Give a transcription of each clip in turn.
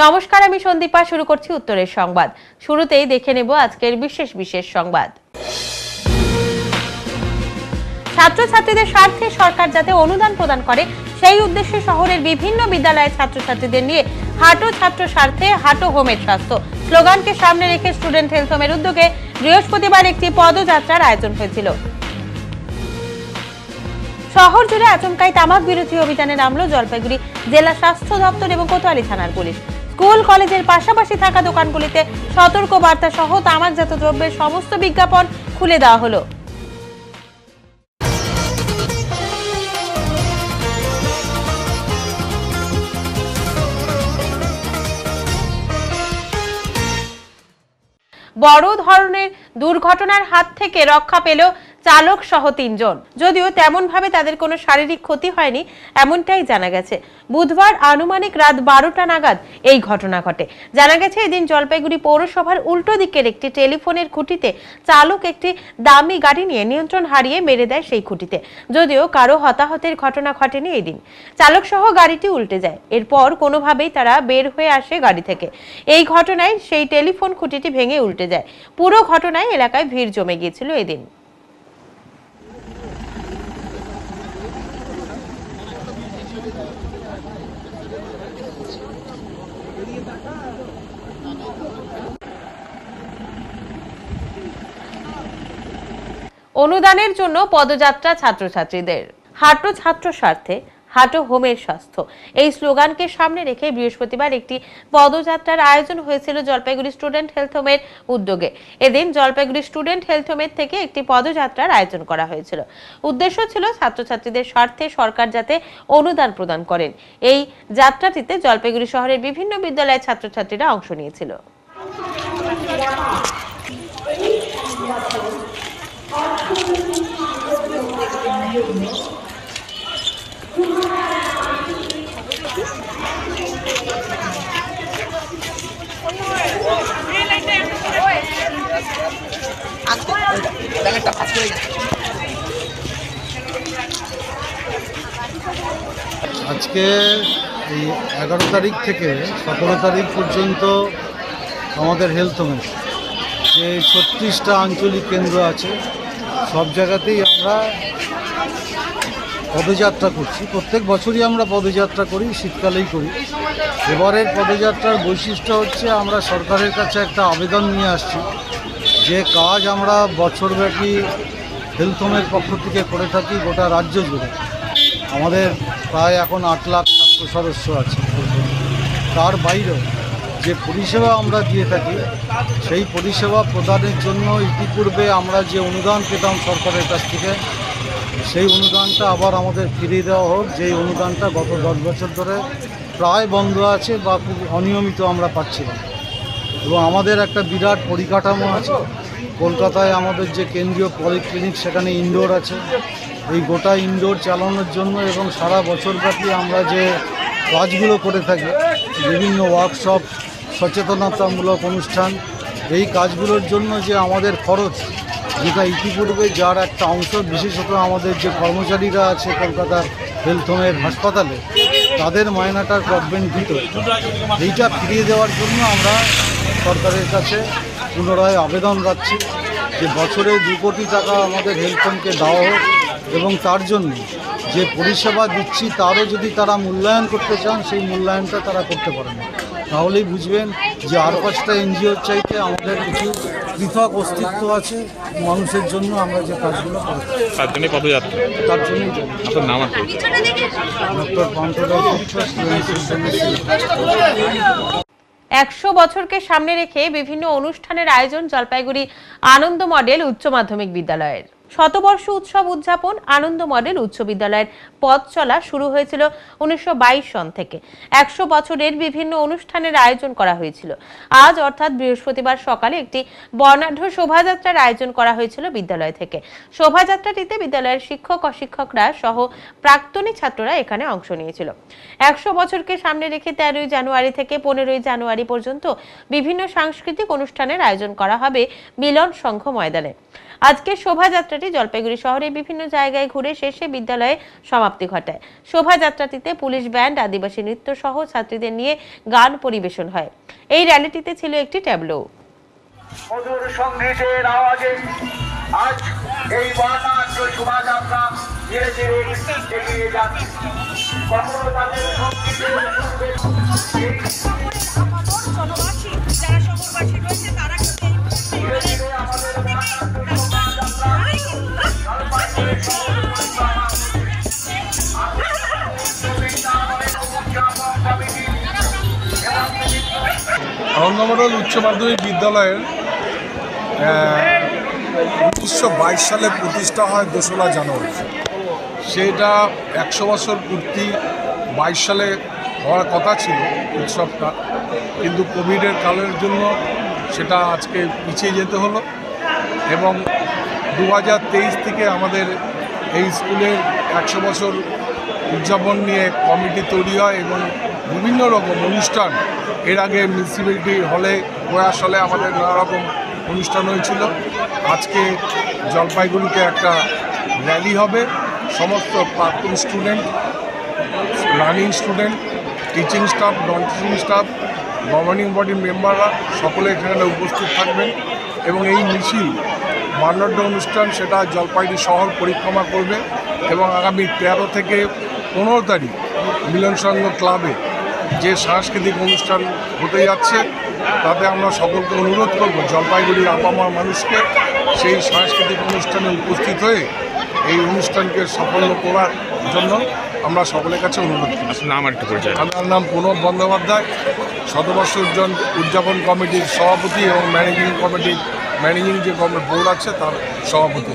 নমস্কার, আমি সন্দীপা। শুরু করছি উত্তরের সংবাদ। শুরুতেই দেখে নেব আজকের বিশেষ সংবাদ। ছাত্রছাত্রীদের স্বার্থে সরকার যাতে অনুদান প্রদান করে সেই উদ্দেশ্যে শহরের বিভিন্ন বিদ্যালয়ের ছাত্রছাত্রীদের নিয়ে হাঁটো ছাত্র স্বার্থে হাঁটো হোমের স্বাস্থ্য স্লোগানকে সামনে রেখে স্টুডেন্ট হেলথ হোমের উদ্যোগে বৃহস্পতিবার একটি পদযাত্রার আয়োজন হয়েছিল। শহর জুড়ে আচমকাই তামাক বিরোধী অভিযানে নামলো জলপাইগুড়ি জেলা স্বাস্থ্য দপ্তর এবং কোতোয়ালি থানার পুলিশ। স্কুল কলেজের পাশাপাশি থাকা দোকানগুলিতে সতর্ক বার্তা সহ তামাকজাত দ্রব্যের সমস্ত বিজ্ঞাপন খুলে দেওয়া হলো। বড় ধরনের দুর্ঘটনার হাত থেকে রক্ষা পেল চালক সহ ৩ জন। যদিও তেমন ভাবে তাদের কোনো শারীরিক ক্ষতি হয়নি এমনটাই জানা গেছে। বুধবার আনুমানিক রাত 12টা নাগাদ এই ঘটনা ঘটে। জানা গেছে এদিন জলপাইগুড়ি পৌরসভার উল্টো দিকের একটি টেলিফোনের খুঁটিতে চালক একটি দামি গাড়ি নিয়ে নিয়ন্ত্রণ হারিয়ে মেরে দেয় সেই খুঁটিতে। যদিও কারো হতাহতের ঘটনা ঘটেনি এদিন। চালক সহ গাড়িটি উল্টে যায়। এরপর কোনোভাবেই তারা বের হয়ে আসে গাড়ি থেকে। এই ঘটনায় সেই টেলিফোন খুঁটিটি ভেঙে উল্টে যায়। পুরো ঘটনায় এলাকায় ভিড় জমে গিয়েছিল এদিন। অনুদানের জন্য পদযাত্রা ছাত্রছাত্রীদের। হাঁটো ছাত্র স্বার্থে হাঁটো হোমের স্বাস্থ্য এই স্লোগানকে সামনে রেখে বৃহস্পতিবার একটি পদযাত্রার আয়োজন হয়েছিল জলপাইগুড়ি স্টুডেন্ট হেলথ হোমের উদ্যোগে। এদিন জলপাইগুড়ি স্টুডেন্ট হেলথ হোমের থেকে একটি পদযাত্রার আয়োজন করা হয়েছিল। উদ্দেশ্য ছিল ছাত্রছাত্রীদের স্বার্থে সরকার যাতে অনুদান প্রদান করেন। এই যাত্রাটিতে জলপাইগুড়ি শহরের বিভিন্ন বিদ্যালয়ের ছাত্রছাত্রীরা অংশ নিয়েছিল। আজকে এই 11 তারিখ থেকে 17 তারিখ পর্যন্ত আমাদের হেলথ হোমে যে 36টা আঞ্চলিক কেন্দ্র আছে সব জায়গাতেই আমরা পদযাত্রা করছি। প্রত্যেক বছরই আমরা পদযাত্রা করি, শীতকালেই করি। এবারের পদযাত্রার বৈশিষ্ট্য হচ্ছে আমরা সরকারের কাছে একটা আবেদন নিয়ে আসছি যে কাজ আমরা বছরব্যাপী হেলথ হোমের পক্ষ থেকে করে থাকি গোটা রাজ্য জুড়ে। আমাদের প্রায় এখন 8 লাখ ছাত্র সদস্য আছে। তার বাইরেও যে পরিষেবা আমরা দিয়ে থাকি সেই পরিষেবা প্রদানের জন্য ইতিপূর্বে আমরা যে অনুদান পেতাম সরকারের কাছ থেকে সেই অনুদানটা আবার আমাদের ফিরিয়ে দেওয়া হোক। যেই অনুদানটা গত 10 বছর ধরে প্রায় বন্ধ আছে বা খুব অনিয়মিত আমরা পাচ্ছিলাম। এবং আমাদের একটা বিরাট পরিকাঠামো আছে। কলকাতায় আমাদের যে কেন্দ্রীয় পলিক্লিনিক সেখানে ইনডোর আছে। এই গোটা ইনডোর চালানোর জন্য এবং সারা বছরব্যাপী আমরা যে কাজগুলো করে থাকি, বিভিন্ন ওয়ার্কশপ, সচেতনতামূলক অনুষ্ঠান, এই কাজগুলোর জন্য যে আমাদের খরচ, যেটা ইতিপূর্বে যার একটা অংশ বিশেষত আমাদের যে কর্মচারীরা আছে কলকাতার হেলথ হোমের হাসপাতালে তাদের মায়নাটার গভর্নমেন্ট দিত, এইটা ফিরিয়ে দেওয়ার জন্য আমরা সরকারের কাছে পুনরায় আবেদন রাখছি যে বছরে 2 কোটি টাকা আমাদের হেলথ হোমকে দেওয়া হোক এবং তার জন্য যে পরিষেবা দিচ্ছি তারও যদি তারা মূল্যায়ন করতে চান সেই মূল্যায়নটা তারা করতে পারেন। তাহলেই বুঝবেন যে আর 5টা এনজিওর চাইতে আমাদের কিছু পৃথক অস্তিত্ব আছে মানুষের জন্য। আমরা যে কাজগুলো করি তার জন্য পদযাত্রা, তার জন্যই আপনার নাম আছে ডক্টর পান্থদা। 100 বছরকে সামনে রেখে বিভিন্ন অনুষ্ঠানের আয়োজন জলপাইগুড়ি আনন্দ মডেল উচ্চ মাধ্যমিক বিদ্যালয়ের। শতবর্ষ উৎসব উদযাপন আনন্দ মডেল উচ্চ বিদ্যালয়ের পথ চলা শুরু হয়েছিল 1922 সন থেকে। 100 বছরের বিভিন্ন অনুষ্ঠানের আয়োজন করা হয়েছিল। আজ অর্থাৎ বৃহস্পতিবার সকালে একটি বর্ণাঢ্য শোভাযাত্রার আয়োজন করা হয়েছিল বিদ্যালয় থেকে। শোভাযাত্রাটিতে বিদ্যালয়ের শিক্ষক অশিক্ষকরা সহ প্রাক্তনী ছাত্ররা এখানে অংশ নিয়েছিল। 100 বছরকে সামনে রেখে 13 জানুয়ারি থেকে 15 জানুয়ারি পর্যন্ত বিভিন্ন সাংস্কৃতিক অনুষ্ঠানের আয়োজন করা হবে মিলন সংঘ ময়দানে। আজকে শোভাযাত্রাটি জলপাইগুড়ি শহরের বিভিন্ন জায়গায় ঘুরে শেষে বিদ্যালয়ে সমাপ্তি ঘটায়। শোভাযাত্রাটিতে পুলিশ ব্যান্ড, আদিবাসী নৃত্য সহ ছাত্রীদের নিয়ে গান পরিবেশন হয়। এই র্যালিটিতে ছিল একটি ট্যাবলো। মধুর সঙ্গীতের আওয়াজে আজ এই বর্ণাঢ্য শোভাযাত্রা ধীরে ধীরে এগিয়ে যাচ্ছে। কখনো তাদের সঙ্গীতের ধীরে ধীরে আমাদের বর্ণাঢ্য শোভাযাত্রা জলপাইগুড়ি শহর আনন্দমণ্ডল উচ্চ মাধ্যমিক বিদ্যালয়ের 1922 সালে প্রতিষ্ঠা হয় 2রা জানুয়ারি। সেটা 100 বছর পূর্তি 22 সালে হওয়ার কথা ছিল উৎসবটা, কিন্তু কোভিডের কালের জন্য সেটা আজকে পিছিয়ে যেতে হলো। এবং 2023 থেকে আমাদের এই স্কুলের 100 বছর উদযাপন নিয়ে কমিটি তৈরি হয় এবং বিভিন্ন রকম অনুষ্ঠান, এর আগে মিউনিসিপ্যালিটি হলে, প্রয়াস হলে আমাদের নানা রকম অনুষ্ঠান হয়েছিল। আজকে জলপাইগুড়িতে একটা র্যালি হবে। সমস্ত প্রাক্তন student, running student, teaching staff, non teaching staff, governing বডির মেম্বাররা সকলে এখানে উপস্থিত থাকবেন এবং এই মিছিল বর্ণাঢ্য অনুষ্ঠান সেটা জলপাইগুড়ি শহর পরিক্রমা করবে এবং আগামী 13 থেকে 15 তারিখ মিলন সংঘ ক্লাবে যে সাংস্কৃতিক অনুষ্ঠান হতে যাচ্ছে তাতে আমরা সকলকে অনুরোধ করব জলপাইগুড়ির আপামর মানুষকে সেই সাংস্কৃতিক অনুষ্ঠানে উপস্থিত হয়ে এই অনুষ্ঠানকে সাফল্য করার জন্য আমরা সকলের কাছে অনুরোধ করি। নাম আর একটু পরিচয়। আমার নাম প্রণব বন্দ্যোপাধ্যায়, শতবর্ষ উদযাপন কমিটির সভাপতি এবং ম্যানেজিং যে বোর্ড আছে তার সভাপতি।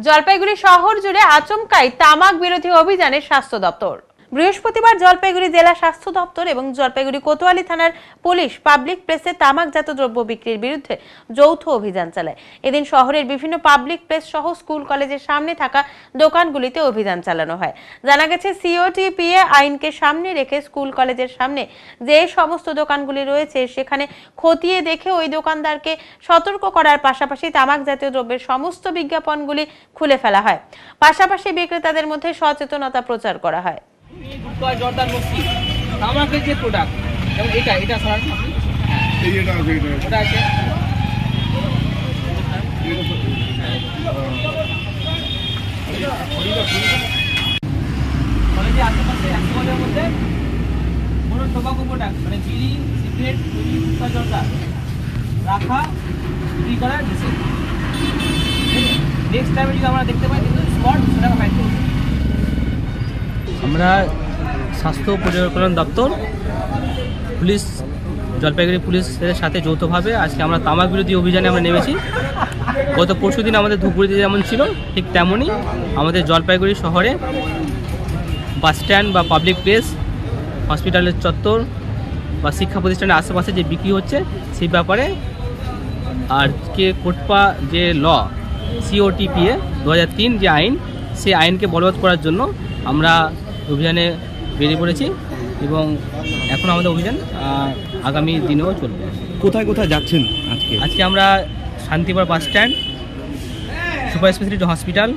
জলপাইগুড়ি শহর জুড়ে আচমকাই তামাক বিরোধী অভিযানে স্বাস্থ্য দপ্তর। বৃহস্পতিবার জলপাইগুড়ি জেলা স্বাস্থ্য দপ্তর এবং জলপাইগুড়ি কোতোয়ালি থানার পুলিশ পাবলিক প্লেসে তামাকজাত দ্রব্য বিক্রির বিরুদ্ধে যৌথ অভিযান চালায়। এদিন শহরের বিভিন্ন পাবলিক প্লেস সহ স্কুল কলেজের সামনে থাকা দোকানগুলিতে অভিযান চালানো হয়। জানা গেছে সিওটিপিএ আইনকে সামনে রেখে স্কুল কলেজের সামনে যে সমস্ত দোকানগুলি রয়েছে সেখানে খতিয়ে দেখে ওই দোকানদারকে সতর্ক করার পাশাপাশি তামাক জাতীয় দ্রব্যের সমস্ত বিজ্ঞাপনগুলি খুলে ফেলা হয়। পাশাপাশি বিক্রেতাদের মধ্যে সচেতনতা প্রচার করা হয়। জর্দার মুক্তি তামাকের যে প্রোডাক্ট, যেমন এটা সারা ওটা আছে কলেজে আশেপাশে 100 গজের মধ্যে কোনো টোবাকো প্রোডাক্ট মানে বিড়ি, সিগারেট, গুটখা, জর্দা রাখা বিক্রি করার নিষেধ। নেক্সট টাইমে যদি আমরা দেখতে পাই কিন্তু স্পট সেটাকে ফাইন করব। আমরা স্বাস্থ্য পরিকল্পনা দপ্তর, পুলিশ, জলপাইগুড়ি পুলিশের সাথে যৌথভাবে আজকে আমরা তামাক বিরোধী অভিযানে আমরা নেমেছি। গত পরশুদিন আমাদের ধূপগুড়িতে যেমন ছিল ঠিক তেমনই আমাদের জলপাইগুড়ি শহরে বাস স্ট্যান্ড বা পাবলিক প্লেস, হসপিটালের চত্বর বা শিক্ষা প্রতিষ্ঠানের আশেপাশে যে বিক্রি হচ্ছে সেই ব্যাপারে আর কে কোটপা যে ল সিওটিপিএ 2003 যে আইন, সেই আইনকে বলবৎ করার জন্য আমরা অভিযানে বেরিয়ে পড়েছি এবং এখন আমাদের অভিযান আগামী দিনেও চলবে। কোথায় কোথায় যাচ্ছেন আজকে আমরা Shantipur bus stand, super speciality hospital.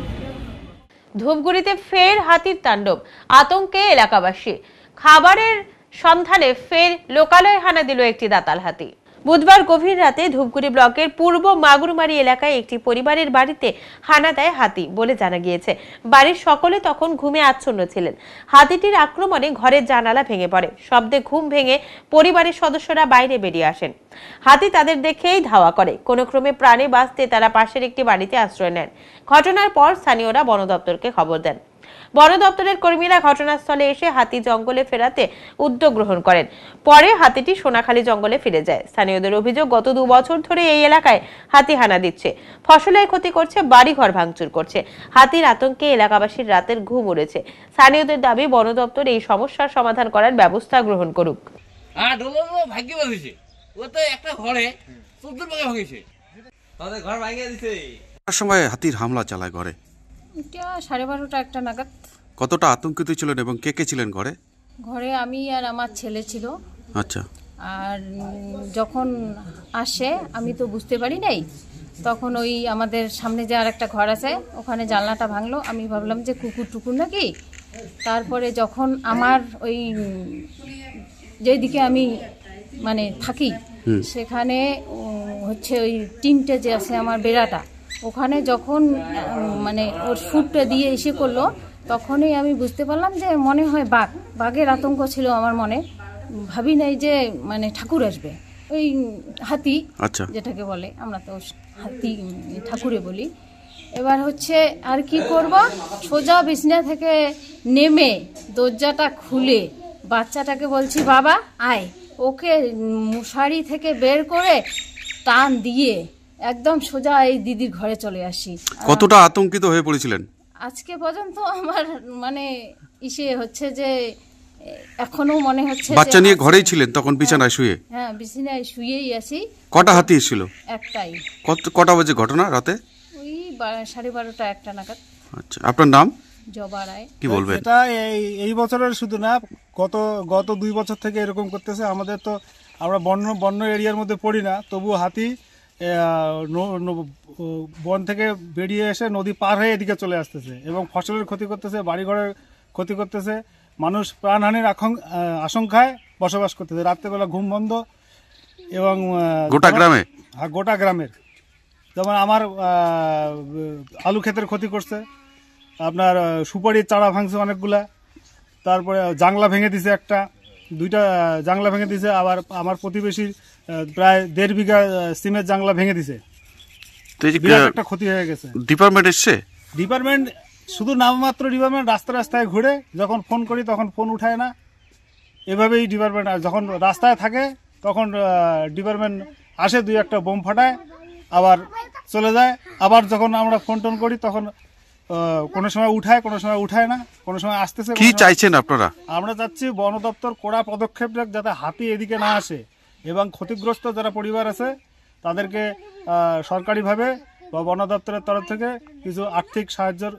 ধূপগুড়িতে ফের হাতির তাণ্ডব, আতঙ্কে এলাকাবাসী। খাবারের সন্ধানে ফের লোকালয়ে হানা দিল একটি দাতাল হাতি। বুধবার গভীর রাতে ধূপগুড়ি ব্লকের পূর্ব মাগুরমারি এলাকায় একটি পরিবারের বাড়িতে হানা দেয় হাতি বলে জানা গিয়েছে। বাড়ির সকলে তখন ঘুমে আচ্ছন্ন ছিলেন। হাতিটির আক্রমণে ঘরের জানালা ভেঙে পড়ে। শব্দে ঘুম ভেঙে পরিবারের সদস্যরা বাইরে বেরিয়ে আসেন। হাতি তাদের দেখেই ধাওয়া করে। কোনো ক্রমে প্রাণে বাঁচতে তারা পাশের একটি বাড়িতে আশ্রয় নেন। ঘটনার পর স্থানীয়রা বন দপ্তরকে খবর দেন। বন দপ্তরের কর্মীরা ঘটনাস্থলে এসে হাতি জঙ্গলে ফেরাতে উদ্যোগ গ্রহণ করেন। পরে হাতিটি সোনাখালী জঙ্গলে ফিরে যায়। স্থানীয়দের অভিযোগ, গত 2 বছর ধরে এই এলাকায় হাতি হানা দিচ্ছে, ফসলের ক্ষতি করছে, বাড়িঘর ভাঙচুর করছে। হাতির আতঙ্কে এলাকাবাসীর রাতের ঘুম উড়েছে। স্থানীয়দের দাবি বন দপ্তর এই সমস্যার সমাধান করার ব্যবস্থা গ্রহণ করুক। ভাগ্য ভাঙিছে, ও তো একটা ঘরে 14 ভাগে ভাঙিছে, তাদের ঘর ভাঙিয়ে দিছে। সময় হাতির হামলা চালায় ঘরে? এটা 12:30টা একটা নাগাদ। কতটা আতঙ্কিত ছিলেন এবং কে কে ছিলেন ঘরে? ঘরে আমি আর আমার ছেলে ছিল। আচ্ছা। আর যখন আসে আমি তো বুঝতে পারি নাই, তখন ওই আমাদের সামনে যে আর একটা ঘর আছে ওখানে জানলাটা ভাঙলো। আমি ভাবলাম যে কুকুর টুকুর নাকি। তারপরে যখন আমার ওই যেদিকে আমি মানে থাকি সেখানে হচ্ছে ওই টিনটে যে আছে আমার বেড়াটা, ওখানে যখন মানে ওর ফুটটা দিয়ে এসে করলো, তখনই আমি বুঝতে পারলাম যে মনে হয় বাঘের আতঙ্ক ছিল আমার মনে। ভাবি নাই যে মানে ঠাকুর আসবে, ওই হাতি যেটাকে বলে, আমরা তো হাতি ঠাকুরে বলি। এবার হচ্ছে আর কি করব, সোজা বিছনা থেকে নেমে দরজাটা খুলে বাচ্চাটাকে বলছি বাবা আয়, ওকে মশারি থেকে বের করে টান দিয়ে একদম সোজা এই দিদির ঘরে চলে আসি। কতটা আতঙ্কিত হয়ে পড়েছিলেন? আজকে পর্যন্ত আমার মানে হচ্ছে যে এখনো মনে হচ্ছে বাচ্চা নিয়ে ঘরেই ছিলেন তখন বিছানায় শুয়ে? হ্যাঁ, বিছানায় শুয়েই আছি। কটা হাতি এসেছিল? একটাই। কটা বাজে ঘটনা? রাতে ওই 12:30 একটা নাগাদ। আচ্ছা, আপনার নাম? জবা রায়। কি বলবেন? এটা এই বছরের শুধু না, গত 2 বছর থেকে এরকম করতেছে। আমাদের তো আমরা বন্য এরিয়ার মধ্যে পড়ি না, তবু হাতি বন থেকে বেরিয়ে এসে নদী পার হয়ে এদিকে চলে আসতেছে এবং ফসলের ক্ষতি করতেছে, বাড়িঘরের ক্ষতি করতেছে, মানুষ প্রাণহানির আশঙ্কায় বসবাস করতেছে। রাত্রেবেলা ঘুম বন্ধ এবং গোটা গ্রামে, হ্যাঁ গোটা গ্রামের। যেমন আমার আলু ক্ষেতের ক্ষতি করছে, আপনার সুপারির চারা ভাঙছে অনেকগুলা, তারপরে জাংলা ভেঙে দিছে, 2টা জাংলা ভেঙে দিছে। আবার আমার প্রতিবেশীর প্রায় 1.5 বিঘা সিমের জাংলা ভেঙে দিছে। একটা ক্ষতি হয়ে গেছে। ডিপার্টমেন্ট এসছে? ডিপার্টমেন্ট শুধু নামমাত্র ডিপার্টমেন্ট রাস্তায় ঘুরে, যখন ফোন করি তখন ফোন উঠায় না। এভাবেই ডিপার্টমেন্ট যখন রাস্তায় থাকে তখন ডিপার্টমেন্ট আসে, 2-1টা বোম ফাটায়, আবার চলে যায়। আবার যখন আমরা ফোন টোন করি তখন কোনো সময় উঠায়, কোনো সময় উঠায় না, কোনো সময় আসতেছে। কি চাইছেন আপনারা? আমরা চাচ্ছি বন দপ্তর কড়া পদক্ষেপ নেক, যাতে হাতি এদিকে না আসে এবং ক্ষতিগ্রস্ত যারা পরিবার আছে তাদেরকে সরকারিভাবে বা বন দপ্তরের তরফ থেকে কিছু আর্থিক সাহায্যের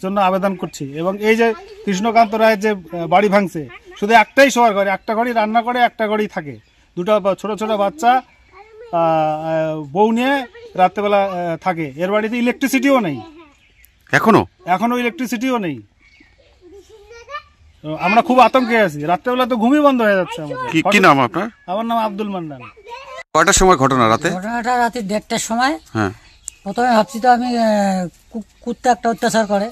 জন্য আবেদন করছি। এবং এই যে কৃষ্ণকান্ত রায়ের যে বাড়ি ভাঙছে, শুধু একটাই শোয়ার ঘরে, একটা ঘরই রান্না করে, একটা ঘরই থাকে, 2টা ছোট ছোট বাচ্চা বউ নিয়ে রাত্রেবেলা থাকে। এর বাড়িতে ইলেকট্রিসিটিও নেই, এখনো ইলেকট্রিসিটিও নেই। আমরা খুব আতঙ্কে আছি, রাত্রেবেলা তো ঘুমই বন্ধ হয়ে যাচ্ছে আমাদের। কি নাম আপনার? আমার নাম আব্দুল মান্নান। কয়টার সময় ঘটনা? ঘটনাটা রাতে 1:30টার সময়। হ্যাঁ, প্রথমে ভাবছি তো আমি কুত্তা একটা অত্যাচার করে,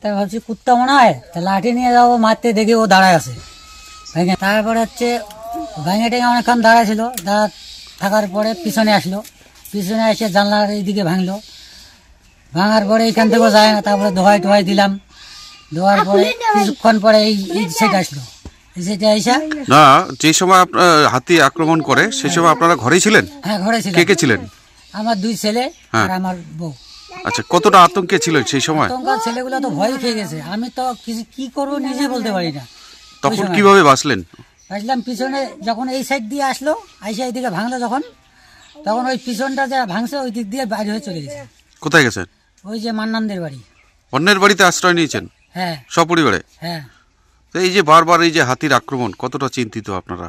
তাই ভাবছি কুত্তা মনে হয়, তা লাঠি নিয়ে যাবো মারতে, দেখি ও দাঁড়ায় আছে ভেঙে। তারপরে হচ্ছে ভেঙে টেঙে অনেকক্ষণ দাঁড়ায় ছিল, থাকার পরে পিছনে আসলো, পিছনে এসে জানলার এইদিকে ভাঙলো, ভাঙার পরে এইখান থেকেও যায় না। তারপরে ধোয়াই দিলাম, ধোয়ার পরে কিছুক্ষণ পরে এই সেটা আসলো, সেটা আইসা না, যে সময় হাতি আক্রমণ করে সেই সময় আপনারা ঘরেই ছিলেন? হ্যাঁ, ঘরে ছিলেন। কে ছিলেন? আমার 2 ছেলে আর আমার বউ। আচ্ছা, কতটা আতঙ্কে ছিল সেই সময়? ছেলেগুলো তো ভয় খেয়ে গেছে, আমি তো কি করবো নিজে বলতে পারি না। তখন কিভাবে বাঁচলেন? আসলাম পিছনে, যখন এই সাইড দিয়ে আসলো, আইসা এইদিকে ভাঙলো তখন ওই পিছনটা যারা ভাঙছে ওই দিক দিয়ে বাইরে হয়ে চলে গেছে। কোথায় গেছেন? ওই যে মান্নানদের বাড়ি। অন্যের বাড়িতে আশ্রয় নিয়েছেন? হ্যাঁ, সপরিবারে। হ্যাঁ। তো এই যে বারবার এই যে হাতির আক্রমণ, কতটা চিন্তিত আপনারা?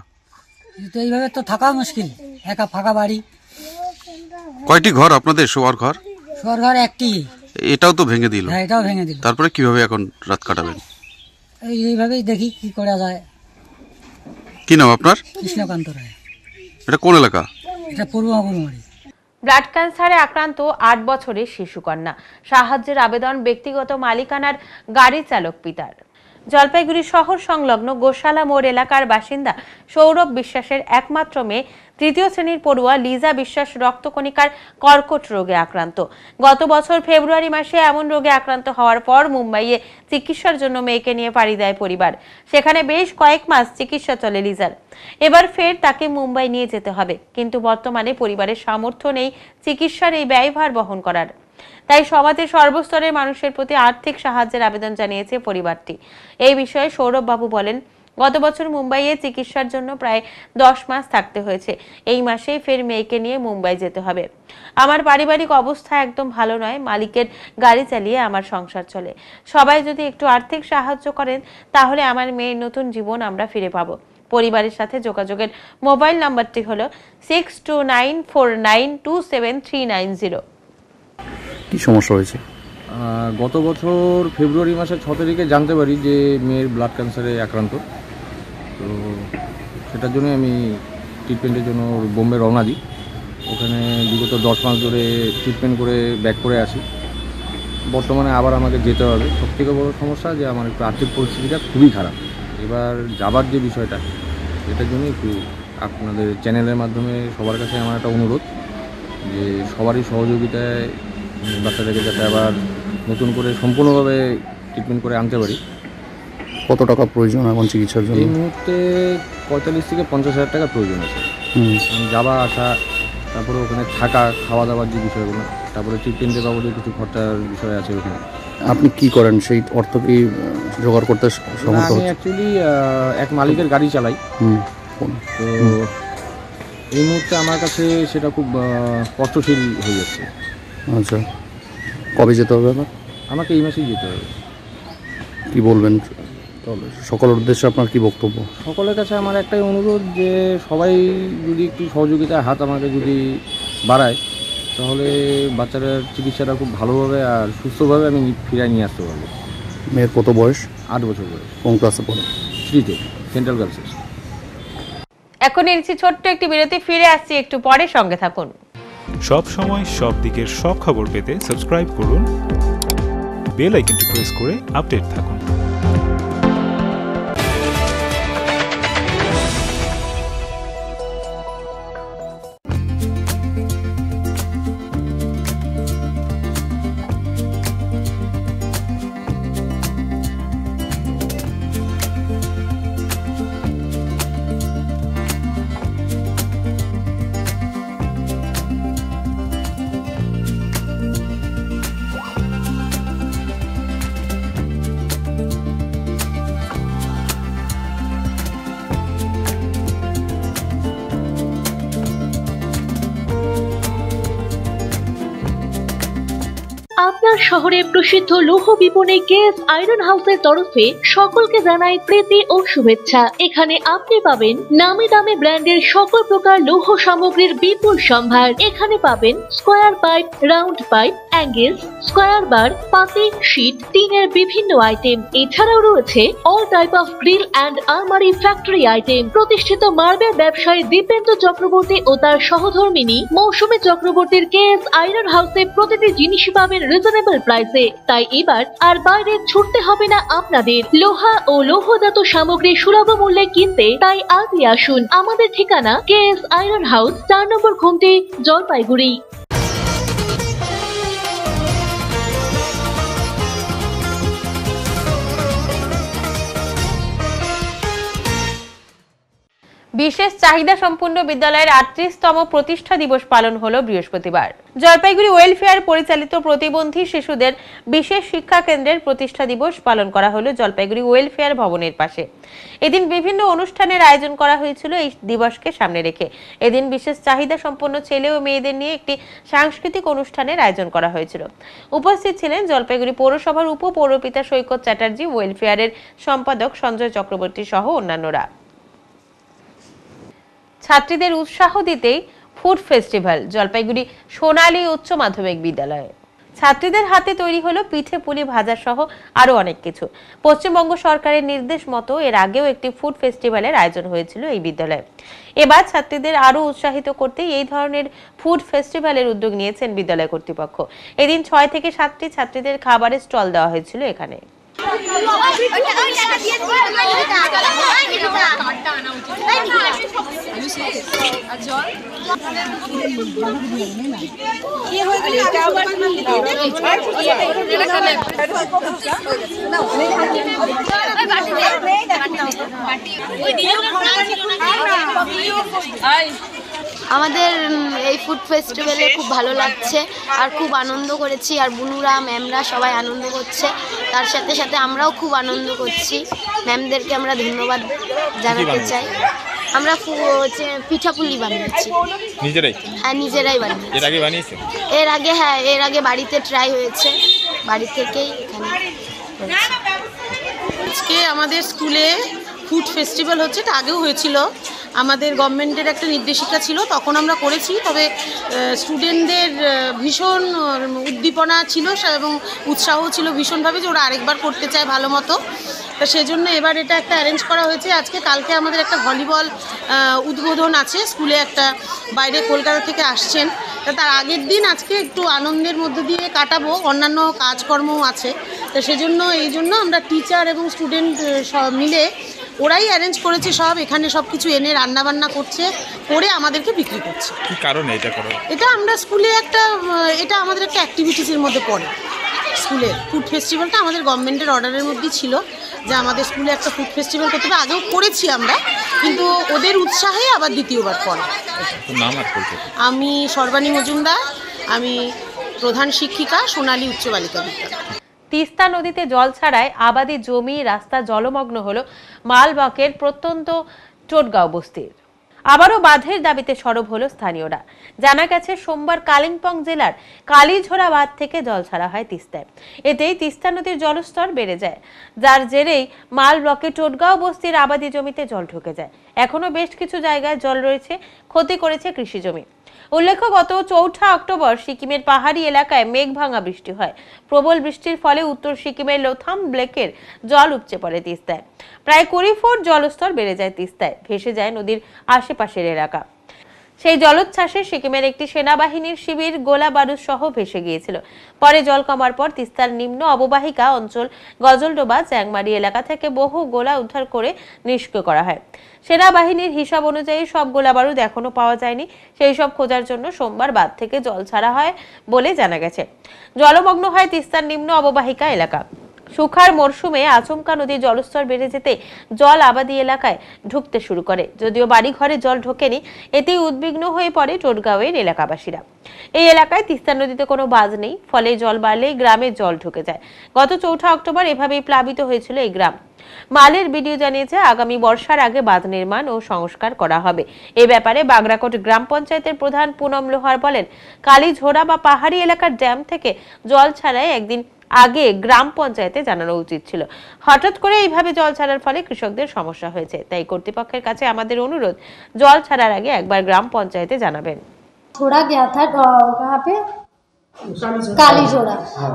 তো এইভাবে তো থাকা মুশকিল, একা ফাঁকা বাড়ি। কয়টি ঘর আপনাদের? শোয়ার ঘর? শোয়ার ঘর একটি। এটাও তো ভেঙে দিল? হ্যাঁ, এটাও ভেঙে দিল। তারপরে কিভাবে এখন রাত কাটাবেন? এইভাবেই দেখি কি করা যায়। কি নাম আপনার? কৃষ্ণকান্ত রায়। এটা কোন এলাকা? এটা পূর্ব মাগুরমারি। ব্লাড ক্যান্সারে আক্রান্ত 8 বছরের শিশুকন্যা, সাহায্যের আবেদন ব্যক্তিগত মালিকানার গাড়ি চালক পিতার। জলপাইগুড়ি শহর সংলগ্ন গোশালা মোড় এলাকার বাসিন্দা সৌরভ বিশ্বাসের একমাত্র মেয়ে 3য় শ্রেণীর পড়ুয়া লিজা বিশ্বাস রক্তকণিকার কর্কট রোগে আক্রান্ত। গত বছর ফেব্রুয়ারি মাসে এমন রোগে আক্রান্ত হওয়ার পর মুম্বাইয়ে চিকিৎসার জন্য মেয়েকে নিয়ে পাড়ি দেয় পরিবার। সেখানে বেশ কয়েক মাস চিকিৎসা চলে লিজার। এবার ফের তাকে মুম্বাই নিয়ে যেতে হবে, কিন্তু বর্তমানে পরিবারের সামর্থ্য নেই চিকিৎসার এই ব্যয়ভার বহন করার। তাই সমাজের সর্বস্তরের মানুষের প্রতি আর্থিক সাহায্যের আবেদন জানিয়েছে পরিবারটি। এই বিষয়ে সৌরভ বাবু বলেন, গত বছর মুম্বাইয়ে চিকিৎসার জন্য প্রায় 10 মাস থাকতে হয়েছে। এই মাসেই ফের মেয়েকে নিয়ে মুম্বাই যেতে হবে। আমার পারিবারিক অবস্থা একদম ভালো নয়, মালিকের গাড়ি চালিয়ে আমার সংসার চলে। সবাই যদি একটু আর্থিক সাহায্য করেন তাহলে আমার মেয়ের নতুন জীবন আমরা ফিরে পাবো। পরিবারের সাথে যোগাযোগের মোবাইল নাম্বারটি হলো 6294927390। কি সমস্যা হয়েছে? গত বছর ফেব্রুয়ারি মাসের 6 তারিখে জানতে পারি যে মেয়ের ব্লাড ক্যান্সারে আক্রান্ত। তো সেটার জন্য আমি ট্রিটমেন্টের জন্য বোম্বে রওনা দিই। ওখানে বিগত 10 মাস ধরে ট্রিটমেন্ট করে ব্যাক করে আসি। বর্তমানে আবার আমাকে যেতে হবে। সবথেকে বড় সমস্যা যে আমার একটু আর্থিক পরিস্থিতিটা খুবই খারাপ। এবার যাবার যে বিষয়টা, এটার জন্য একটু আপনাদের চ্যানেলের মাধ্যমে সবার কাছে আমার একটা অনুরোধ যে সবারই সহযোগিতায় বাচ্চাদেরকে যাতে আবার নতুন করে সম্পূর্ণভাবে ট্রিটমেন্ট করে আনতে পারি। কত টাকা প্রয়োজন এখন চিকিৎসার জন্য? এই মুহূর্তে 45 থেকে 50,000 টাকা প্রয়োজন আছে। যাওয়া আসা, তারপরে ওখানে থাকা, খাওয়া দাওয়ার যে বিষয়গুলো, তারপরে ট্রিটমেন্টের বাবদে কিছু খরচার বিষয় আছে ওখানে। আপনি কি করেন? সেই অর্থ কি জোগাড় করতে সমর্থ? আমি অ্যাকচুয়ালি এক মালিকের গাড়ি চালাই। তো এই মুহূর্তে আমার কাছে সেটা খুব কষ্টশীল হয়ে যাচ্ছে। আচ্ছা, কবে যেতে হবে আবার? আমাকে এই মাসেই যেতে হবে। কি বলবেন তাহলে সকলের উদ্দেশ্যে আপনার কি বক্তব্য? সকলের কাছে আমার একটাই অনুরোধ যে সবাই যদি একটু সহযোগিতার হাত আমাকে যদি বাড়ায়, তাহলে বাচ্চাটার চিকিৎসাটা খুব ভালোভাবে আর সুস্থভাবে আমি ফিরিয়ে নিয়ে আসতে পারবো। মেয়ের কত বয়স? 8 বছর বয়স। কোন ক্লাসে পড়ে? 3তে, সেন্ট্রাল গার্লস। এখন নিচ্ছি ছোট্ট একটি বিরতি, ফিরে আসছি একটু পরে, সঙ্গে থাকুন। সব সময় সব দিকের সব খবর পেতে সাবস্ক্রাইব করুন, বেল আইকনটি প্রেস করে আপডেট থাকুন। আপনার শহরে প্রসিদ্ধ লৌহ বিপণী কেএস আয়রন হাউসের তরফে সকলকে জানাই প্রীতি ও শুভেচ্ছা। এখানে আপনি পাবেন নামি দামি ব্র্যান্ডের সকল প্রকার লৌহ সামগ্রীর বিপুল সম্ভার। এখানে পাবেন square pipe, round pipe, angles, square bar, পাতি, শীট, টিনের বিভিন্ন আইটেম। এছাড়াও রয়েছে all type of grill and আলমারি ফ্যাক্টরি আইটেম। প্রতিষ্ঠিত মার্বেল ব্যবসায়ী দীপেন্দ্র চক্রবর্তী ও তার সহধর্মিনী মৌসুমী চক্রবর্তীর কেএস আয়রন হাউসে প্রতিটি জিনিসই পাবেন রিজনেবল প্রাইসে। তাই এবার আর বাইরে ছুটতে হবে না আপনাদের। লোহা ও লৌহজাত সামগ্রী সুলভ মূল্যে কিনতে তাই আজই আসুন। আমাদের ঠিকানা কেএস আয়রন হাউস, 4 নম্বর ঘুমটি, জলপাইগুড়ি। বিশেষ চাহিদা সম্পন্ন বিদ্যালয়ের 38তম প্রতিষ্ঠা দিবস পালন হলো বৃহস্পতিবার। জলপাইগুড়ি ওয়েলফেয়ার পরিচালিত প্রতিবন্ধী শিশুদের বিশেষ শিক্ষা কেন্দ্রের প্রতিষ্ঠা দিবস পালন করা হলো জলপাইগুড়ি ওয়েলফেয়ার ভবনের পাশে। এদিন বিভিন্ন অনুষ্ঠানের আয়োজন করা হয়েছিল এই দিবসকে সামনে রেখে। এদিন বিশেষ চাহিদা সম্পন্ন ছেলে ও মেয়েদের নিয়ে একটি সাংস্কৃতিক অনুষ্ঠানের আয়োজন করা হয়েছিল। উপস্থিত ছিলেন জলপাইগুড়ি পৌরসভার উপপৌরপিতা সৈকত চ্যাটার্জি, ওয়েলফেয়ারের সম্পাদক সঞ্জয় চক্রবর্তী সহ অন্যান্যরা। ছাত্রীদের উৎসাহ দিতেই ফুড ফেস্টিভ্যাল জলপাইগুড়ি সোনালী উচ্চ মাধ্যমিক বিদ্যালয়ে। ছাত্রীদের হাতে তৈরি হলো পিঠে পুলি ভাজা সহ আরো অনেক কিছু। পশ্চিমবঙ্গ সরকারের নির্দেশ মতো এর আগেও একটি ফুড ফেস্টিভ্যালের আয়োজন হয়েছিল এই বিদ্যালয়ে। এবার ছাত্রীদের আরো উৎসাহিত করতে এই ধরনের ফুড ফেস্টিভ্যালের উদ্যোগ নিয়েছেন বিদ্যালয় কর্তৃপক্ষ। এদিন 6 থেকে 7টি ছাত্রীদের খাবারের স্টল দেওয়া হয়েছিল এখানে। আমাদের এই ফুড ফেস্টিভ্যালে খুব ভালো লাগছে আর খুব আনন্দ করেছি, আর বুনুরা ম্যামরা সবাই আনন্দ করছে, তার সাথে সাথে আমরাও খুব আনন্দ করছি। ম্যামদেরকে আমরা ধন্যবাদ জানাতে চাই। আমরা পিঠাপুলি বানিয়েছি নিজেরাই? হ্যাঁ, নিজেরাই বানিয়েছি। এর আগে বানিয়েছেন? এর আগে বাড়িতে ট্রাই হয়েছে, বাড়ি থেকেই এখানে। আজকে আমাদের স্কুলে ফুড ফেস্টিভ্যাল হচ্ছে, এটা আগেও হয়েছিল, আমাদের গভর্নমেন্টের একটা নির্দেশিকা ছিল, তখন আমরা করেছি। তবে স্টুডেন্টদের ভীষণ উদ্দীপনা ছিল এবং উৎসাহ ছিল ভীষণভাবে যে ওরা আরেকবার করতে চায় ভালো মতো। তা সেজন্য এবার এটা একটা অ্যারেঞ্জ করা হয়েছে। আজকে কালকে আমাদের একটা ভলিবল উদ্বোধন আছে স্কুলে, একটা বাইরে কলকাতা থেকে আসছেন। তা তার আগের দিন আজকে একটু আনন্দের মধ্যে দিয়ে কাটাবো, অন্যান্য কাজকর্মও আছে। তো সেজন্য এই জন্য আমরা টিচার এবং স্টুডেন্ট সব মিলে ওরাই অ্যারেঞ্জ করেছে সব, এখানে সব কিছু এনে রান্নাবান্না করছে, করে আমাদেরকে বিক্রি করছে। কি কারণে এটা করো? এটা আমরা স্কুলে একটা, এটা আমাদের একটা অ্যাক্টিভিটিসের মধ্যে পড়ে। স্কুলের ফুড ফেস্টিভ্যালটা আমাদের গভর্নমেন্টের অর্ডারের মধ্যেই ছিল যে আমাদের স্কুলে একটা ফুড ফেস্টিভ্যাল করতে হবে। আগেও করেছি আমরা, কিন্তু ওদের উৎসাহে আবার দ্বিতীয়বার পড়ে। আমি সর্বাণী মজুমদার, আমি প্রধান শিক্ষিকা, সোনালী উচ্চ বালিকা বিদ্যালয়। তিস্তা নদীতে জল ছাড়ায় আবাদি জমি রাস্তা জলমগ্ন হলো মালবাকের প্রত্যন্ত টোটগাঁও বস্তির। আবারও বাঁধের দাবিতে সরব হলো স্থানীয়রা। জানা গেছে সোমবার কালিম্পং জেলার কালীঝোড়া বাঁধ থেকে জল ছাড়া হয় তিস্তায়। এতেই তিস্তা নদীর জলস্তর বেড়ে যায়, যার জেরেই মাল ব্লকের টোটগাঁও বস্তির আবাদি জমিতে জল ঢুকে যায়। এখনো বেশ কিছু জায়গায় জল রয়েছে, ক্ষতি করেছে কৃষি জমি। উল্লেখ্য, গত 4 অক্টোবর সিকিমের পাহাড়ি এলাকায় মেঘ ভাঙা বৃষ্টি হয়। প্রবল বৃষ্টির ফলে উত্তর সিকিমের লোথাম ব্লেকের জল উপচে পড়ে তিস্তায়। প্রায় 20 ফুট জলস্তর বেড়ে যায় তিস্তায়, ভেসে যায় নদীর আশেপাশের এলাকা। সেই জলোচ্ছ্বাসে সিকিমের একটি সেনাবাহিনীর শিবির গোলা বারুদ সহ ভেসে গিয়েছিল। পরে জল কমার পর তিস্তার নিম্ন অববাহিকা অঞ্চল গজলডোবা চ্যাংমারি এলাকা থেকে বহু গোলা উদ্ধার করে নিষ্ক্রিয় করা হয়। সেনাবাহিনীর হিসাব অনুযায়ী সব গোলা বারুদ এখনো পাওয়া যায়নি। সেই সব খোঁজার জন্য সোমবার বাঁধ থেকে জল ছাড়া হয় বলে জানা গেছে। জলমগ্ন হয় তিস্তার নিম্ন অববাহিকা এলাকা। শুখার মরশুমে আচমকা নদীর জলস্তর বেড়ে যেতে জল আবাদি এলাকায় ঢুকতে শুরু করে। যদিও বাড়ি ঘরে জল ঢোকেনি, এতেই উদ্বিগ্ন হয়ে পড়ে টোটগাঁওয়ের এলাকাবাসীরা। এই এলাকায় তিস্তা নদীতে কোনো বাঁধ নেই, ফলে জল বাড়লেই গ্রামে জল ঢুকে যায়। গত 4 অক্টোবর এভাবেই প্লাবিত হয়েছিল এই গ্রাম। মালের ভিডিও জানিয়েছে আগামী বর্ষার আগে বাঁধ নির্মাণ ও সংস্কার করা হবে। এই ব্যাপারে বাগরাকোট গ্রাম পঞ্চায়েতের প্রধান পুনম লোহার বলেন, কালীঝোড়া বা পাহাড়ি এলাকার ড্যাম থেকে জল ছাড়াই একদিন আগে গ্রাম পঞ্চায়েতে জানানো উচিত ছিল। হঠাৎ করে এইভাবে জল ছাড়ার ফলে কৃষকদের সমস্যা হয়েছে। তাই কর্তৃপক্ষের কাছে আমাদের অনুরোধ, জল ছাড়ার আগে একবার গ্রাম পঞ্চায়েতে জানাবেন। छोड़ा गया था कहाँ पे,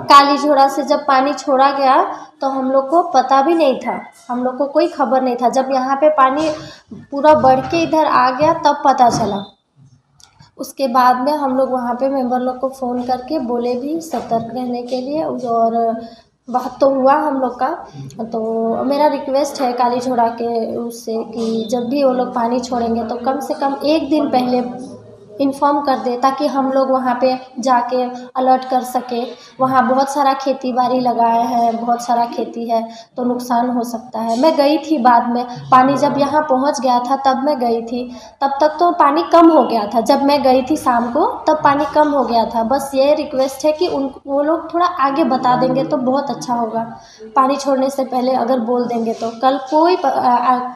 कालीझोड़ा से जब पानी छोड़ा गया तो हम लोग को पता भी नहीं था, हम लोग को कोई खबर नहीं था। जब यहाँ पे पानी पूरा बढ़ के इधर आ गया तब पता चला। उसके बाद में हम लोग वहाँ पे मेंबर लोग को फ़ोन करके बोले भी सतर्क रहने के लिए, और बात तो हुआ हम लोग का। तो मेरा रिक्वेस्ट है कालीझोड़ा के उससे कि जब भी वो लोग पानी छोड़ेंगे तो कम से कम 1 दिन पहले इन्फॉर्म कर दे, ताकि हम लोग वहाँ पे जाके अलर्ट कर सके। वहाँ बहुत सारा खेती बाड़ी लगाए हैं, बहुत सारा खेती है, तो नुकसान हो सकता है। मैं गई थी बाद में, पानी जब यहाँ पहुँच गया था तब मैं गई थी, तब तक तो पानी कम हो गया था। जब मैं गई थी शाम को तब पानी कम हो गया था। बस ये रिक्वेस्ट है कि वो लोग थोड़ा आगे बता देंगे तो बहुत अच्छा होगा। पानी छोड़ने से पहले अगर बोल देंगे तो, कल कोई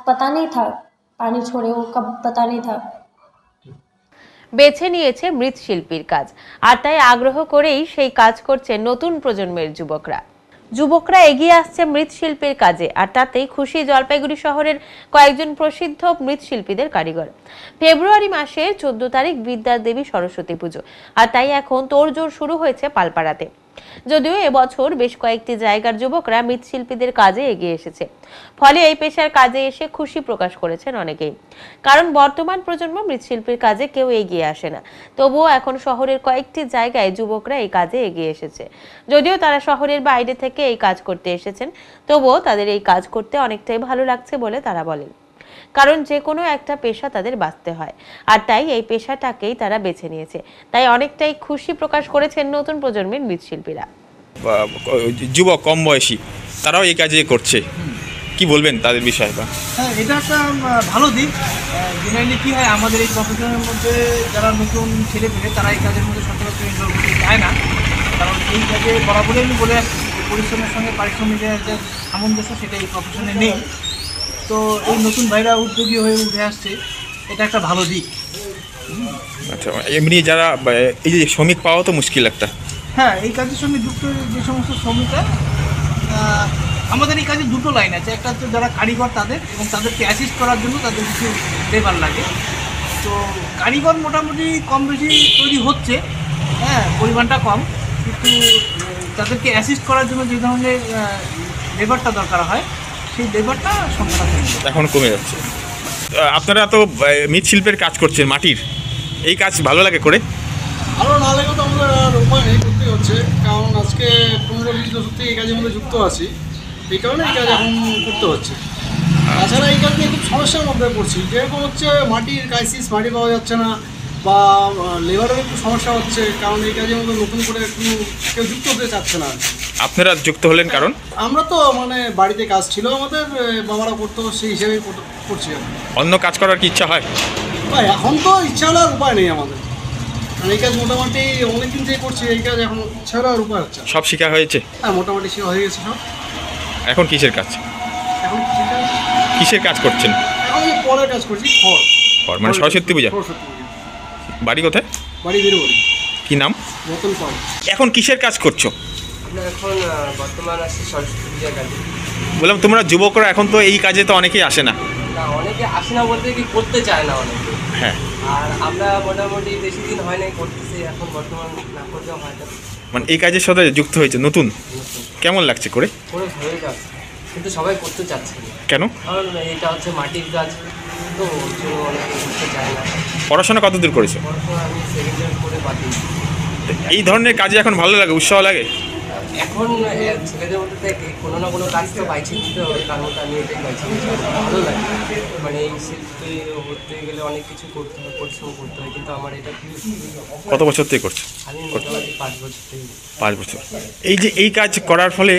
पता नहीं था पानी छोड़े, वो कब पता नहीं था। বেছে নিয়েছে মৃৎশিল্পীর কাজ, আর তাই আগ্রহ করেই সেই কাজ করছে নতুন প্রজন্মের যুবকরা এগিয়ে আসছে মৃৎশিল্পের কাজে। আর তাতেই খুশি জলপাইগুড়ি শহরের কয়েকজন প্রসিদ্ধ মৃৎশিল্পীদের কারিগর। ফেব্রুয়ারি মাসের 14 তারিখ বিদ্যা দেবী সরস্বতী পুজো, আর তাই এখন তোড়জোড় শুরু হয়েছে পালপাড়াতে। যদিও এবছর বেশ কয়েকটি জায়গার যুবকরা মৃৎশিল্পীদের কাজে এগিয়ে এসেছে, ফলে এই পেশার কাজে এসে খুশি প্রকাশ করেছেন অনেকেই। কারণ বর্তমান প্রজন্ম মৃৎশিল্পীর কাজে কেউ এগিয়ে আসে না। তবুও এখন শহরের কয়েকটি জায়গায় যুবকরা এই কাজে এগিয়ে এসেছে। যদিও তারা শহরের বাইরে থেকে এই কাজ করতে এসেছেন, তবুও তাদের এই কাজ করতে অনেকটাই ভালো লাগছে বলে তারা বলেন। কারণ যে কোনো একটা পেশা তাদের বাঁচতে হয়, আর তাই এই পেশাটাকেই তারা বেছে নিয়েছে। তাই অনেকটাই খুশি প্রকাশ করেছেন নতুন প্রজন্মের মৃৎশিল্পীরা। যুবক কম বয়সী তারাও এই কাজে করছে, কি বলবেন তাদের বিষয়ে? হ্যাঁ, এটা একটা ভালো দিক। জেনারেলি কী হয়, আমাদের এই প্রফেশনের মধ্যে যারা নতুন ছেলে পেলে তারা এই কাজের মধ্যে সচরাচর এনজয় করতে চায় না। কারণ এই কাজে বরাবরই আমি বলে আসছি, পরিশ্রমের সঙ্গে পারিশ্রমিকের যে সামঞ্জস্য সেটা এই প্রফেশনে নেই। তো এই নতুন ভাইরা উদ্যোগী হয়ে উঠে আসছে, এটা একটা ভালো দিক। আচ্ছা, এমনি যারা এই যে শ্রমিক পাওয়া তো মুশকিল একটা। হ্যাঁ, এই কাজের সঙ্গে যুক্ত যে সমস্ত শ্রমিকরা আমাদের এই কাজে দুটো লাইন আছে, একটা হচ্ছে যারা কারিগর তাদের, এবং তাদেরকে অ্যাসিস্ট করার জন্য তাদের কিছু লেবার লাগে। তো কারিগর মোটামুটি কম বেশি তৈরি হচ্ছে, হ্যাঁ পরিমাণটা কম, কিন্তু তাদেরকে অ্যাসিস্ট করার জন্য যে ধরনের লেবারটা দরকার হয় সেই লেবারটা সংখ্যাটা এখন কমে যাচ্ছে। আপনারা তো মৃৎশিল্পের কাজ করছেন, মাটির, এই কাজ ভালো লাগে করে? ভালো না লাগে তো আমাদের আর উপায় নেই, করতেই হচ্ছে, কারণ আজকে 15-20 বছর থেকে এই কাজের মধ্যে যুক্ত আছি, এই কারণে এই কাজ এখন করতে হচ্ছে। তাছাড়া এই কাজ নিয়ে খুব সমস্যার মধ্যে পড়ছি, যেরকম হচ্ছে মাটির ক্রাইসিস, মাটি পাওয়া যাচ্ছে না, বা লেবারের একটু সমস্যা হচ্ছে, কারণ এই কাজের মধ্যে নতুন করে একটু কেউ যুক্ত হতে চাচ্ছে না। আপনারা যুক্ত হলেন কারণ? আমরা তো মানে বাড়িতে কাজ ছিল আমাদের, বাবারা করতো, সেই হিসেবেই করছি। অন্য কাজ করার কি ইচ্ছা হয়? ভাই এখন তো ইচ্ছা হলে আর উপায় নেই আমাদের, কারণ এই কাজ মোটামুটি অনেকদিন থেকে করছি, এই কাজ এখন ইচ্ছা হলে আর উপায় হচ্ছে। সব শেখা হয়েছে? হ্যাঁ মোটামুটি শেখা হয়ে গেছে সব। এখন কিসের কাজ? এখন কিসের কাজ করছেন? এখন এই পরের কাজ করছি, খড় মানে সরস্বতী পূজা। বাড়ি কোথায়? বাড়ি বেরোবি। কি নাম? রতন পাল। এখন কিসের কাজ করছো? এখন বর্তমান আসছে সরস্বতী পূজার কাজে। বললাম তোমরা যুবকরা এখন তো এই কাজে তো অনেকেই আসে না। না অনেকে আসে না বলতে কি করতে চায় না অনেকে। হ্যাঁ। আর আমরা মোটামুটি বেশি দিন হয় নাই করতেছি, এখন বর্তমান না করলেও হয় না। মানে এই কাজের সাথে যুক্ত হয়েছে নতুন, কেমন লাগছে করে? করে ভালোই যাচ্ছে, কিন্তু সবাই করতে চাচ্ছে না। কেন? কারণ এটা হচ্ছে মাটির কাজ, তো ওর জন্য অনেকে করতে চায় না। পড়াশোনা কতদূর করেছো? পড়াশোনা আমি সেকেন্ড ইয়ার করে বাদ দিয়েছি। এই ধরনের কাজে এখন ভালো লাগে, উৎসাহ লাগে? এখন ছেলেদের মধ্যে থেকে কোনো না কোনো কাজ তো পাইছি, দিতে হবে, তার মধ্যে আমি এটাই পাইছি, ভালো লাগে। মানে এই শিল্পে হতে গেলে অনেক কিছু করতে হয়, পরিশ্রম করতে হয়, কিন্তু আমার এটা কত বছর থেকে করছো? আমি মোটামুটি 5 বছর থেকে। 5 বছর। এই যে এই কাজ করার ফলে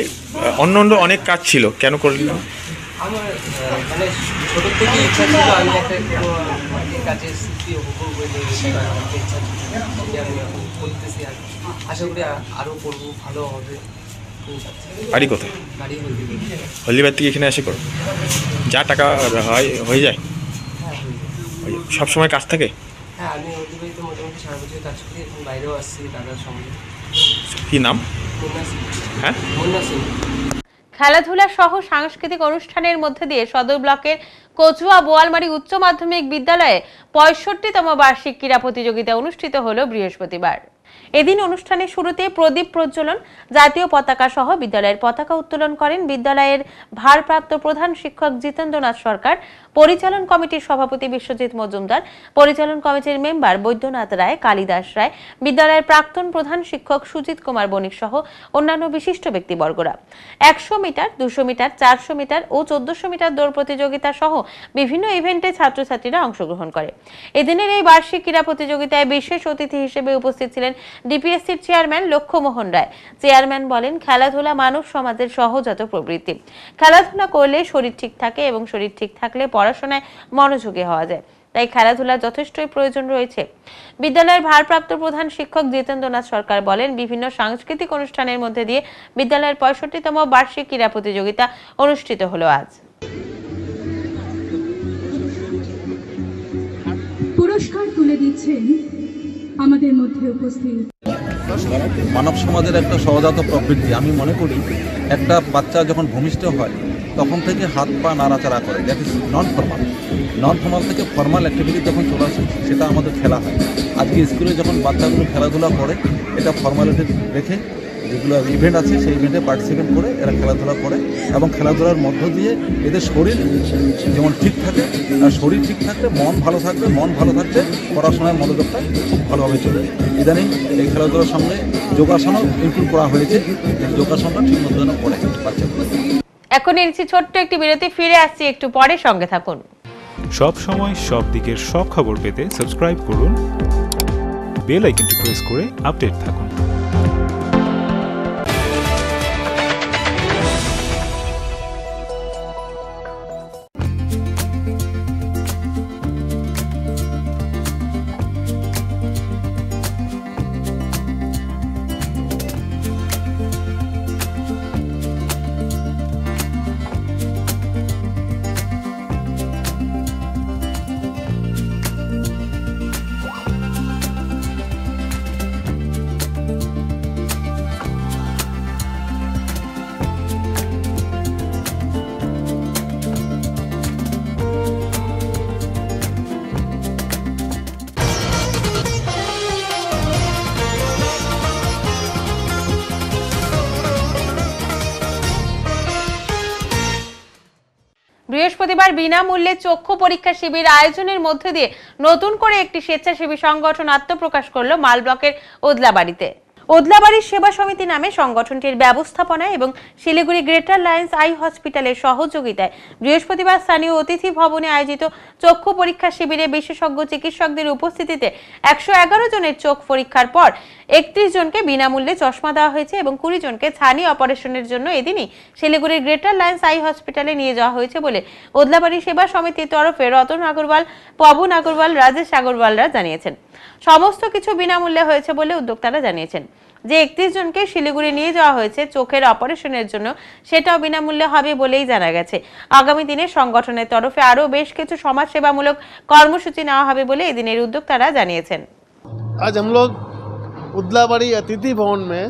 অন্য অন্য অনেক কাজ ছিল, কেন করলেন না? আমার মানে ছোটোর থেকে ইচ্ছা ছিল আমি একটা মাটির কাজের শিল্পী হুকুম বলে একটা ইচ্ছা ছিল, সেটা আমি এখন করতেছি, আর আশা করি আরও করবো, ভালো হবে। বাড়ি কোথায়? বাড়ি হলদিবাড়ি। হলদিবাড়ি থেকে এখানে এসে করো? যা টাকা হয় হয়ে যায়? হ্যাঁ সব সময় কাজ থাকে? হ্যাঁ আমি হলদিবাড়িতে মোটামুটি 4 বছর কাজ করি, এখন বাইরেও আসছি দাদার সঙ্গে। কি নাম? মুন্না সিং। হ্যাঁ মুন্না সিং। খেলাধুলা সহ সাংস্কৃতিক অনুষ্ঠানের মধ্যে দিয়ে সদর ব্লকের কচুয়া বোয়ালমারী উচ্চ মাধ্যমিক বিদ্যালয়ে 65তম বার্ষিক ক্রীড়া প্রতিযোগিতা অনুষ্ঠিত হলো বৃহস্পতিবার। এদিন অনুষ্ঠানের শুরুতে প্রদীপ প্রজ্বলন, জাতীয় পতাকা সহ বিদ্যালয়ের পতাকা উত্তোলন করেন বিদ্যালয়ের ভারপ্রাপ্ত প্রধান শিক্ষক জিতেন্দ্রনাথ সরকার, পরিচালন কমিটির সভাপতি বিশ্বজিৎ মজুমদার, পরিচালন কমিটির মেম্বার বৈদ্যনাথ রায়, কালিদাস রায়, বিদ্যালয়ের প্রাক্তন প্রধান শিক্ষক সুজিত কুমার বণিক সহ অন্যান্য বিশিষ্ট ব্যক্তিবর্গরা। 100 মিটার, 200 মিটার, 400 মিটার ও 1400 মিটার দৌড় প্রতিযোগিতা সহ বিভিন্ন ইভেন্টে ছাত্রছাত্রীরা অংশগ্রহণ করে। এদিনের এই বার্ষিক ক্রীড়া প্রতিযোগিতায় বিশেষ অতিথি হিসেবে উপস্থিত ছিলেন ডিপিএসসির চেয়ারম্যান লক্ষ্যমোহন রায়। চেয়ারম্যান বলেন, খেলাধুলা মানব সমাজের সহজাত প্রবৃত্তি। খেলাধুলা করলে শরীর ঠিক থাকে এবং শরীর ঠিক থাকলে পড়াশোনায় মনোযোগী হওয়া যায়, তাই খেলাধুলার যথেষ্টই প্রয়োজন রয়েছে। বিদ্যালয়ের ভারপ্রাপ্ত প্রধান শিক্ষক জিতেন্দ্রনাথ সরকার বলেন, বিভিন্ন সাংস্কৃতিক অনুষ্ঠানের মধ্যে দিয়ে বিদ্যালয়ের 65তম বার্ষিক ক্রীড়া প্রতিযোগিতা অনুষ্ঠিত হলো আজ। পুরস্কার তুলে দিচ্ছেন আমাদের মধ্যে উপস্থিত মানব সমাজের একটা সহজাত প্রবৃত্তি। আমি মনে করি একটা বাচ্চা যখন ভূমিষ্ঠ হয় তখন থেকে হাত পা নাড়াচাড়া করে, দ্যাট ইজ নন ফর্মাল থেকে ফর্মাল অ্যাক্টিভিটি যখন চলে আসে সেটা আমাদের খেলা হয়। আজকে স্কুলে যখন বাচ্চাগুলো খেলাধুলা করে, এটা ফর্মালিটি রেখে যেগুলো ইভেন্ট আছে সেই ইভেন্টে পার্টিসিপেট করে এরা খেলাধুলা করে, এবং খেলাধুলার মধ্য দিয়ে এদের শরীর যেমন ঠিক থাকে, আর শরীর ঠিক থাকলে মন ভালো থাকবে, মন ভালো থাকলে পড়াশোনার মনোযোগটা খুব ভালোভাবে চলবে। ইদানিং এই খেলাধুলার সঙ্গে যোগাসনও ইনক্লুড করা হয়েছে, যোগাসনটা ঠিক মতো যেন করে বাচ্চাগুলো। এখন নিচ্ছি ছোট্ট একটি বিরতি, ফিরে আসছি একটু পরে, সঙ্গে থাকুন। সব সময় সব দিকের সব খবর পেতে সাবস্ক্রাইব করুন, বেল আইকনটি প্রেস করে আপডেট থাকুন। বৃহস্পতিবার বিনামূল্যে চক্ষু পরীক্ষা শিবির আয়োজনের মধ্য দিয়ে নতুন করে একটি স্বেচ্ছাসেবী সংগঠন আত্মপ্রকাশ করল মাল ব্লকের ওদলাবাড়িতে। ওদলাবাড়ি সেবা সমিতি নামে সংগঠনটির ব্যবস্থাপনায় এবং শিলিগুড়ি গ্রেটার লায়েন্স আই হসপিটালের সহযোগিতায় বৃহস্পতিবার স্থানীয় অতিথি ভবনে আয়োজিত চক্ষু পরীক্ষা শিবিরে বিশেষজ্ঞ চিকিৎসকদের উপস্থিতিতে 111 জনের চোখ পরীক্ষার পর 31 জনকে বিনামূল্যে চশমা দেওয়া হয়েছে এবং 20 জনকে ছানি অপারেশনের জন্য এদিনই শিলিগুড়ির গ্রেটার লায়েন্স আই হসপিটালে নিয়ে যাওয়া হয়েছে বলে ওদলাবাড়ি সেবা সমিতির তরফে রতন আগরওয়াল, পবন আগরওয়াল, রাজেশ আগরওয়ালরা জানিয়েছেন। সমস্ত কিছু বিনামূল্যে হয়েছে বলে উদ্যোক্তারা জানিয়েছেন। যে 31 জনকে শিলিগুড়ি নিয়ে যাওয়া হয়েছে চোখের অপারেশনের জন্য সেটাও বিনামূল্যে হবে বলেই জানা গেছে। আগামী দিনে সংগঠনের তরফে আরো বেশ কিছু সমাজসেবামূলক কর্মসূচি নেওয়া হবে বলে এদিনের উদ্যোক্তারা জানিয়েছেন। आज हम लोग उदलाबाड़ी अतिथि भवन में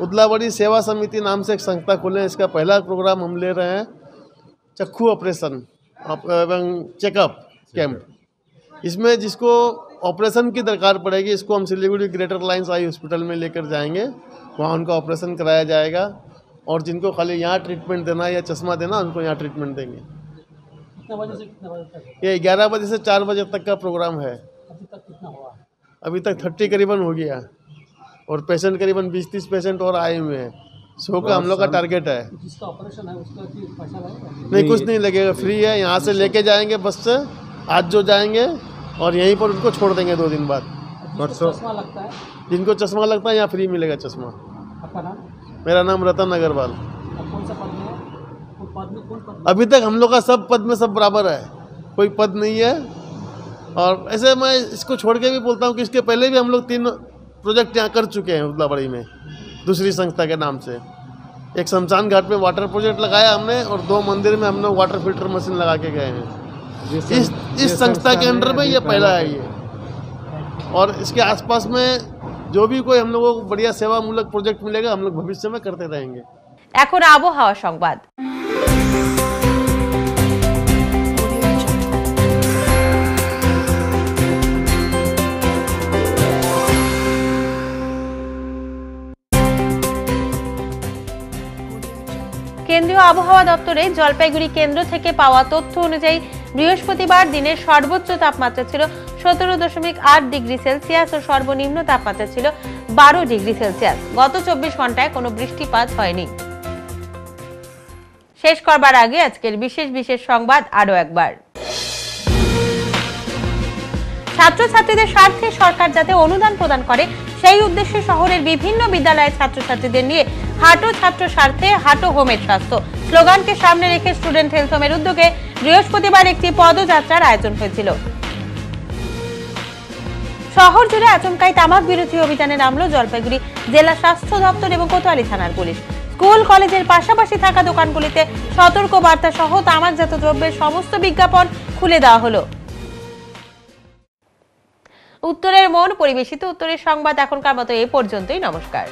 उदलाबाड़ी सेवा समिति नाम से एक संस्था खोले। इसका पहला प्रोग्राम हम ले रहे हैं चक्षु ऑपरेशन एवं चेकअप कैंप। इसमें जिसको ऑपरेशन की दरकार पड़ेगी इसको हम Siliguri greater lines eye hospital में लेकर जाएंगे, वहाँ उनका ऑपरेशन कराया जाएगा और जिनको खाली यहाँ ट्रीटमेंट देना या चश्मा देना उनको यहाँ ट्रीटमेंट देंगे। कितने बजे से कितने बजे तक? ये 11 बजे से 4 बजे तक का प्रोग्राम है। अभी तक कितना हुआ? अभी तक 30 करीबन हो गया और पेशेंट करीबन 20-30 पेशेंट और आए हुए हैं। 100 का हम लोग का टारगेट है। जिसका ऑपरेशन है उसका पैसा लगेगा? नहीं, कुछ नहीं लगेगा, फ्री है। यहाँ से लेके जाएंगे बस से, आज जो जाएंगे और यहीं पर उनको छोड़ देंगे 2 दिन बाद। चश्मा लगता है? जिनको चश्मा लगता है यहाँ फ्री मिलेगा चश्मा। आपका नाम? मेरा नाम रतन अग्रवाल। कौन सा पद में है? कौन पद? अभी तक हम लोग का सब पद में सब बराबर है, कोई पद नहीं है। और ऐसे मैं इसको छोड़ के भी बोलता हूँ कि इसके पहले भी हम लोग 3 प्रोजेक्ट यहाँ कर चुके हैं उदलाबाड़ी में दूसरी संस्था के नाम से। एक शमशान घाट में वाटर प्रोजेक्ट लगाया हमने और 2 मंदिर में हमने वाटर फिल्टर मशीन लगा के गए हैं। इस संस्था के अंडर में ये पहला है ये। और इसके आसपास में जो भी कोई हम लोगों को बढ़िया सेवामूलक प्रोजेक्ट मिलेगा हम लोग भविष्य में करते रहेंगे। এখন আবহাওয়া সংবাদ। কেন্দ্রীয় আবহাওয়া দপ্তরে জলপাইগুড়ি কেন্দ্র থেকে পাওয়া তথ্য অনুযায়ী বৃহস্পতিবার দিনের সর্বোচ্চ তাপমাত্রা ছিল 17.8 ডিগ্রি সেলসিয়াস ও সর্বনিম্ন তাপমাত্রা ছিল 12 ডিগ্রি সেলসিয়াস। গত 24 ঘন্টায় কোনো বৃষ্টিপাত হয়নি। শেষ করবার আগে আজকের বিশেষ সংবাদ আরো একবার। ছাত্রছাত্রীদের স্বার্থে সরকার যাতে অনুদান প্রদান করে সেই উদ্দেশ্যে শহরের বিভিন্ন বিদ্যালয়ের ছাত্রছাত্রীদের নিয়ে হাঁটো ছাত্র স্বার্থে হাঁটো হোমের স্বাস্থ্য স্লোগানকে সামনে রেখে স্টুডেন্ট হেলথ হোমের উদ্যোগে বৃহস্পতিবার একটি পদযাত্রার আয়োজন হয়েছিল। শহর জুড়ে আচমকাই তামাক বিরোধী অভিযানে নামলো জলপাইগুড়ি জেলা স্বাস্থ্য দপ্তর এবং কোতোয়ালি থানার পুলিশ। স্কুল কলেজের পাশাপাশি থাকা দোকানগুলিতে সতর্ক বার্তা সহ তামাকজাত দ্রব্যের সমস্ত বিজ্ঞাপন খুলে দেওয়া হলো। উত্তরের মন পরিবেশিত উত্তরের সংবাদ এখনকার মতো এই পর্যন্তই। নমস্কার।